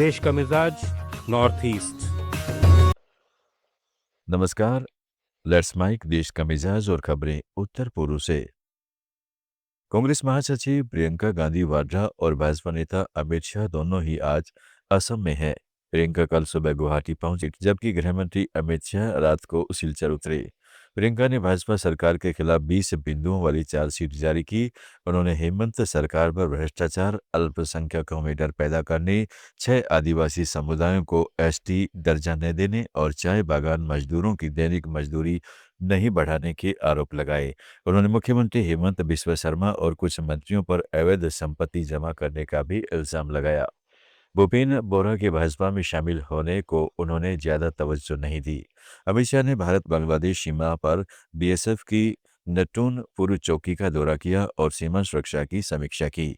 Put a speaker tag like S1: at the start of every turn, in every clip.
S1: देश का मिजाज नॉर्थ ईस्ट।
S2: नमस्कार। लेट्स माइक देश का मिजाज और खबरें उत्तर पूर्व से। कांग्रेस महासचिव प्रियंका गांधी वाड्रा और भाजपा नेता अमित शाह दोनों ही आज असम में हैं। प्रियंका कल सुबह गुवाहाटी पहुंची, जबकि गृह मंत्री अमित शाह रात को सिलचर उतरे। प्रियंका ने भाजपा सरकार के खिलाफ 20 बिंदुओं वाली चार्जशीट जारी की। उन्होंने हेमंत सरकार पर भ्रष्टाचार, अल्पसंख्यकों में डर पैदा करने, 6 आदिवासी समुदायों को एसटी दर्जा न देने और चाय बागान मजदूरों की दैनिक मजदूरी नहीं बढ़ाने के आरोप लगाए। उन्होंने मुख्यमंत्री हेमंत बिस्वा शर्मा और कुछ मंत्रियों पर अवैध संपत्ति जमा करने का भी इल्जाम लगाया। भूपेन्द्र बोरा के भाजपा में शामिल होने को उन्होंने ज्यादा तवज्जो नहीं दी। अमित शाह ने भारत बांग्लादेश सीमा पर बीएसएफ की नटून पूर्व चौकी का दौरा किया और सीमा सुरक्षा की समीक्षा की।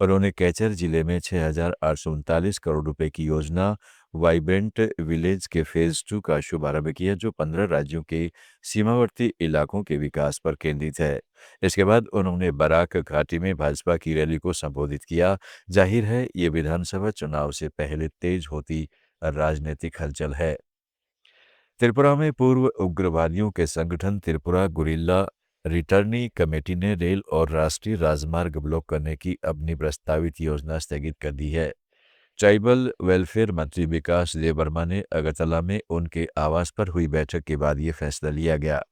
S2: उन्होंने कैचर जिले में 6,839 करोड़ रुपए की योजना वाइब्रेंट विलेज के फेज 2 का शुभारंभ किया, जो 15 राज्यों के सीमावर्ती इलाकों के विकास पर केंद्रित है। इसके बाद उन्होंने बराक घाटी में भाजपा की रैली को संबोधित किया। जाहिर है, ये विधानसभा चुनाव से पहले तेज होती राजनीतिक हलचल है। त्रिपुरा में पूर्व उग्रवादियों के संगठन त्रिपुरा गुरिल्ला रिटर्नी कमेटी ने रेल और राष्ट्रीय राजमार्ग ब्लॉक करने की अपनी प्रस्तावित योजना स्थगित कर दी है। ट्राइबल वेलफेयर मंत्री विकास देबबर्मा ने अगरतला में उनके आवास पर हुई बैठक के बाद ये फैसला लिया गया।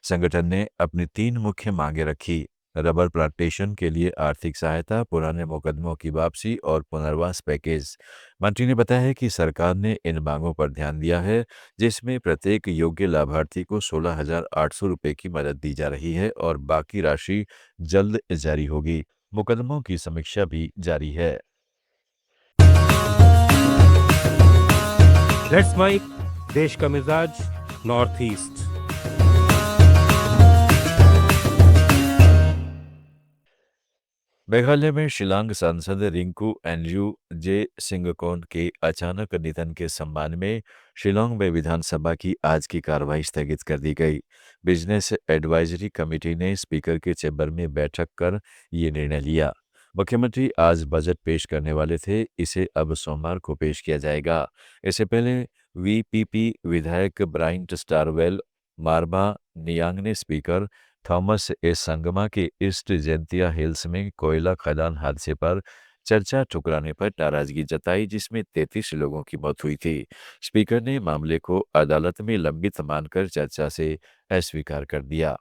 S2: संगठन ने अपनी 3 मुख्य मांगें रखी: रबर प्लांटेशन के लिए आर्थिक सहायता, पुराने मुकदमों की वापसी और पुनर्वास पैकेज। मंत्री ने बताया कि सरकार ने इन मांगों पर ध्यान दिया है, जिसमें प्रत्येक योग्य लाभार्थी को 16,800 रुपये की मदद दी जा रही है और बाकी राशि जल्द जारी होगी। मुकदमों की समीक्षा भी जारी है।
S1: लेट्स माइक देश का मिजाज नॉर्थ ईस्ट।
S2: मेघालय में शिलांग सांसद रिंकू एंड्रयू जे सिंगकोन के अचानक निधन के सम्मान में शिलांग में विधानसभा की आज की कार्रवाई स्थगित कर दी गई। बिजनेस एडवाइजरी कमेटी ने स्पीकर के चैम्बर में बैठक कर ये निर्णय लिया। मुख्यमंत्री आज बजट पेश करने वाले थे, इसे अब सोमवार को पेश किया जाएगा। इससे पहले वीपीपी विधायक ब्राइंट स्टारवेल मारबा नियांग ने स्पीकर थॉमस ए संगमा के ईस्ट जेंतिया हिल्स में कोयला खदान हादसे पर चर्चा ठुकराने पर नाराजगी जताई, जिसमें 33 लोगों की मौत हुई थी। स्पीकर ने मामले को अदालत में लंबित मानकर चर्चा से अस्वीकार कर दिया।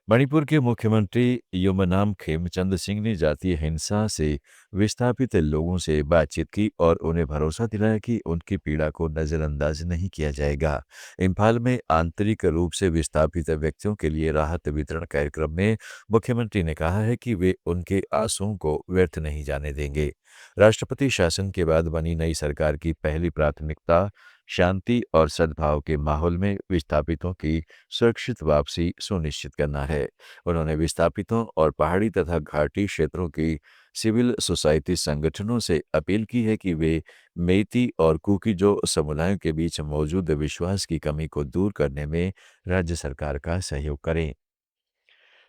S2: मणिपुर के मुख्यमंत्री युमनाम खेमचंद सिंह ने जातीय हिंसा से विस्थापित लोगों से बातचीत की और उन्हें भरोसा दिलाया कि उनकी पीड़ा को नजरअंदाज नहीं किया जाएगा। इम्फाल में आंतरिक रूप से विस्थापित व्यक्तियों के लिए राहत वितरण कार्यक्रम में मुख्यमंत्री ने कहा है कि वे उनके आंसुओं को व्यर्थ नहीं जाने देंगे। राष्ट्रपति शासन के बाद बनी नई सरकार की पहली प्राथमिकता शांति और सद्भाव के माहौल में विस्थापितों की सुरक्षित वापसी सुनिश्चित करना है। उन्होंने विस्थापितों और पहाड़ी तथा घाटी क्षेत्रों की सिविल सोसाइटी संगठनों से अपील की है कि वे मेइती और कुकीजो समुदायों के बीच मौजूद विश्वास की कमी को दूर करने में राज्य सरकार का सहयोग करें।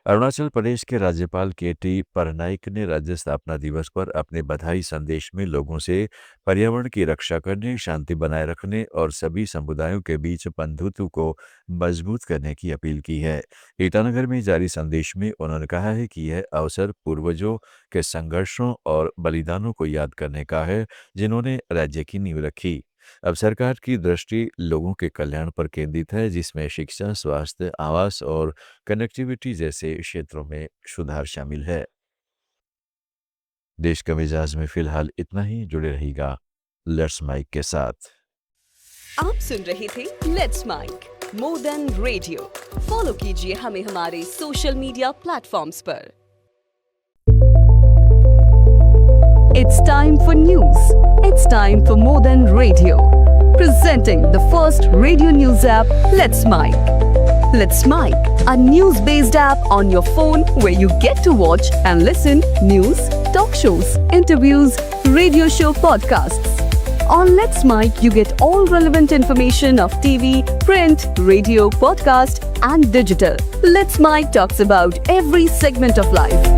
S2: अरुणाचल प्रदेश के राज्यपाल केटी परनाइक ने राज्य स्थापना दिवस पर अपने बधाई संदेश में लोगों से पर्यावरण की रक्षा करने, शांति बनाए रखने और सभी समुदायों के बीच बंधुत्व को मजबूत करने की अपील की है। ईटानगर में जारी संदेश में उन्होंने कहा है कि यह अवसर पूर्वजों के संघर्षों और बलिदानों को याद करने का है, जिन्होंने राज्य की नींव रखी। अब सरकार की दृष्टि लोगों के कल्याण पर केंद्रित है, जिसमें शिक्षा, स्वास्थ्य, आवास और कनेक्टिविटी जैसे क्षेत्रों में सुधार शामिल है। देश का मिजाज में फिलहाल इतना ही। जुड़े रहिएगा लेट्स माइक के साथ।
S3: आप सुन रहे थे let's mic more than radio. Follow कीजिए हमें हमारे सोशल मीडिया प्लेटफॉर्म्स पर। It's time for news. It's time for More Than Radio. Presenting the first radio news app, Let's Mic. Let's Mic, a news-based app on your phone where you get to watch and listen news, talk shows, interviews, radio show podcasts. On Let's Mic, you get all relevant information of TV, print, radio, podcast, and digital. Let's Mic talks about every segment of life.